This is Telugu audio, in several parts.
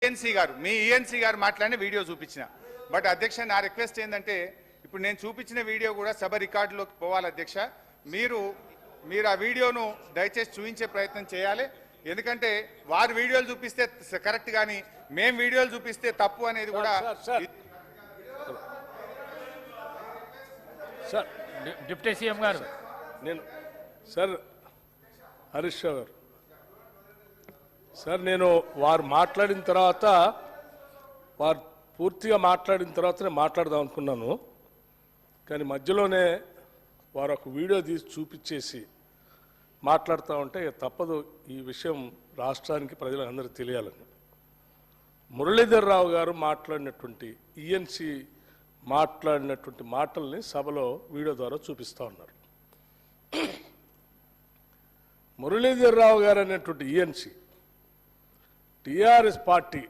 మీ ఈఎన్సీ గారు మాట్లాడిన వీడియో చూపించిన. బట్ అధ్యక్ష, నా రిక్వెస్ట్ ఏంటంటే ఇప్పుడు నేను చూపించిన వీడియో కూడా సభ రికార్డులోకి పోవాలి అధ్యక్ష. మీరు ఆ వీడియోను దయచేసి చూపించే ప్రయత్నం చేయాలి. ఎందుకంటే వారు వీడియోలు చూపిస్తే కరెక్ట్, కానీ మేము వీడియోలు చూపిస్తే తప్పు అనేది కూడా. సార్ డిప్యూటీ సీఎం గారు, నేను సార్ హరీష్ రావు గారు, సార్ నేను వారు మాట్లాడిన తర్వాత, వారు పూర్తిగా మాట్లాడిన తర్వాతనే మాట్లాడదాం అనుకున్నాను. కానీ మధ్యలోనే వారు ఒక వీడియో తీసి చూపించేసి మాట్లాడుతూ ఉంటే తప్పదు ఈ విషయం రాష్ట్రానికి ప్రజలందరికీ తెలియాలని. మురళీధర్ రావు గారు మాట్లాడినటువంటి ఈఎన్సీ మాట్లాడినటువంటి మాటల్ని సభలో వీడియో ద్వారా చూపిస్తూ ఉన్నారు. మురళీధర్ రావు గారు అనేటువంటి ఈఎన్సీ టీఆర్ఎస్ పార్టీ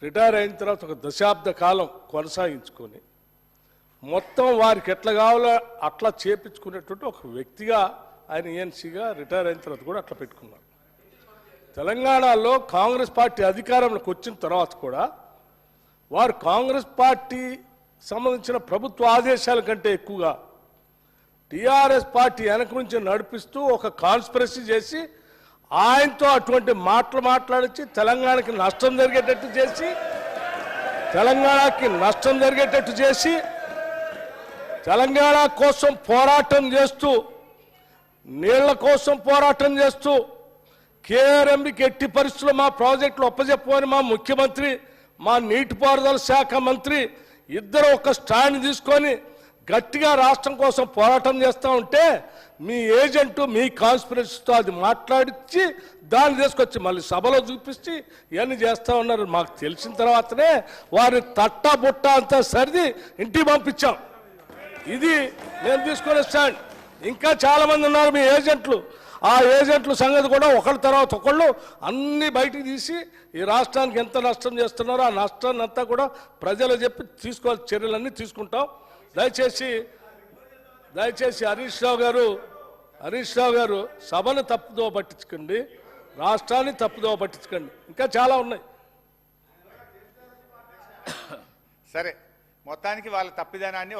రిటైర్ అయిన తర్వాత ఒక దశాబ్ద కాలం కొనసాగించుకొని మొత్తం వారికి ఎట్లా కావాలో అట్లా చేపించుకునేటువంటి ఒక వ్యక్తిగా ఆయన ఈఎన్సీగా రిటైర్ అయిన తర్వాత కూడా అట్లా పెట్టుకున్నారు. తెలంగాణలో కాంగ్రెస్ పార్టీ అధికారంలోకి వచ్చిన తర్వాత కూడా వారు కాంగ్రెస్ పార్టీ సంబంధించిన ప్రభుత్వ ఆదేశాల కంటే ఎక్కువగా టీఆర్ఎస్ పార్టీ వెనక నుంచి నడిపిస్తూ ఒక కాన్స్పిరసీ చేసి ఆయనతో అటువంటి మాటలు మాట్లాడించి తెలంగాణకి నష్టం జరిగేటట్టు చేసి తెలంగాణ కోసం పోరాటం చేస్తూ, నీళ్ల కోసం పోరాటం చేస్తూ, కేఆర్ఎంబికి ఎట్టి పరిస్థితుల్లో మా ప్రాజెక్టులు ఒప్పజెప్పని మా ముఖ్యమంత్రి, మా నీటిపారుదల శాఖ మంత్రి ఇద్దరు ఒక స్టాండ్ తీసుకొని గట్టిగా రాష్ట్రం కోసం పోరాటం చేస్తూ ఉంటే మీ ఏజెంటు మీ కాన్స్పిరసీతో అది మాట్లాడించి దాన్ని తీసుకొచ్చి మళ్ళీ సభలో చూపించి ఇవన్నీ చేస్తూ ఉన్నారు. మాకు తెలిసిన తర్వాతనే వారి తట్టా బుట్ట అంతా సరిది ఇంటికి పంపించాం. ఇది నేను తీసుకునే స్టాండ్. ఇంకా చాలామంది ఉన్నారు మీ ఏజెంట్లు. ఆ ఏజెంట్ల సంగతి కూడా ఒకళ్ళ తర్వాత ఒకళ్ళు అన్ని బయటికి తీసి ఈ రాష్ట్రానికి ఎంత నష్టం చేస్తున్నారో ఆ నష్టాన్ని అంతా కూడా ప్రజలు చెప్పి తీసుకోవాలి, చర్యలన్నీ తీసుకుంటాం. దయచేసి హరీష్ రావు గారు సభను తప్పుదో పట్టించకండి, రాష్ట్రాన్ని తప్పుదో పట్టించకండి. ఇంకా చాలా ఉన్నాయి. సరే, మొత్తానికి వాళ్ళ తప్పిదనాన్ని